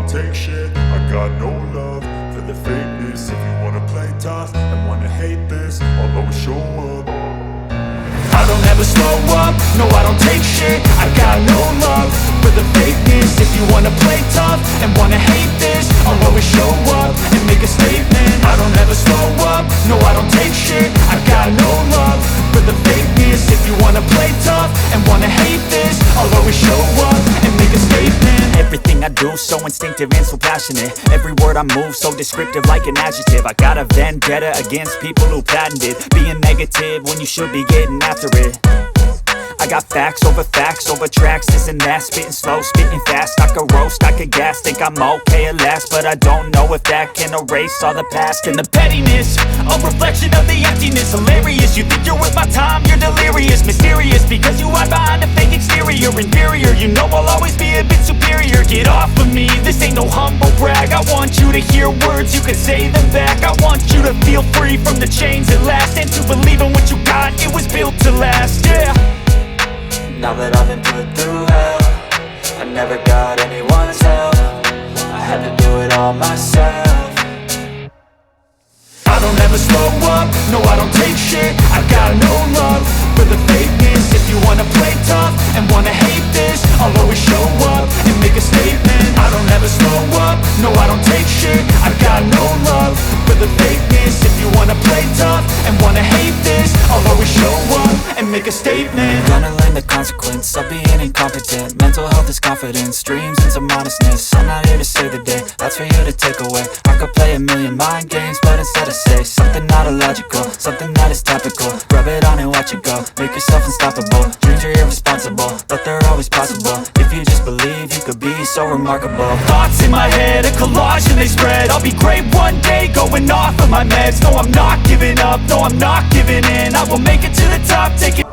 don't take shit. I got no love for the fakeness. If you wanna play tough and wanna hate this, I'll always show up. I don't ever slow up, no I don't take shit. I got no love for the fakeness. If you wanna play tough and wanna hate this, I'll always show up and make a statement. I don't ever slow up, no I don't take shit. I got no love for the fakeness. If you wanna play tough and wanna hate this, I'll always show up and make a statement. Everything I do so instinctive and so passionate. Every word I move so descriptive like an adjective. I got a vendetta against people who patented being negative when you should be getting after it. I got facts over tracks, this and that. Spitting slow, spitting fast. I could roast, I could gas. Think I'm okay at last, but I don't know if that can erase all the past. And the pettiness, a reflection of the emptiness. Hilarious, you think you're worth my time, you're delirious. Mysterious, because you hide behind a fake exterior. Inferior, you know I'll always be a bit superior. Get off of me, this ain't no humble brag. I want you to hear words, you can say them back. I want you to feel free from the chains at last, and to believe in what you got, it was built to last, yeah. Now that I've been put through hell, I never got anyone's help. I had to do it all myself. I don't ever slow up, no I don't take shit. I got no love for the fakeness. If you wanna play tough and wanna hate this, I'll always show up and make a statement. I don't ever slow up, no I don't take shit. I got no love for the fakeness. If you wanna play tough and wanna hate this, I'll always show up and make a statement. Gonna learn the consequence of being incompetent. Mental health is confidence, dreams and some honestness. I'm not here to save the day, that's for you to take away. I could play a million mind games, but instead I say something not illogical, something that is topical. Rub it on and watch it go, make yourself unstoppable. Dreams are irresponsible, but they're always possible. If you just believe, you could be so remarkable. Thoughts in my head, a collage and they spread. I'll be great one day, going off of my meds. No, I'm not giving up, no, I'm not giving in. I will make it to the top, take it.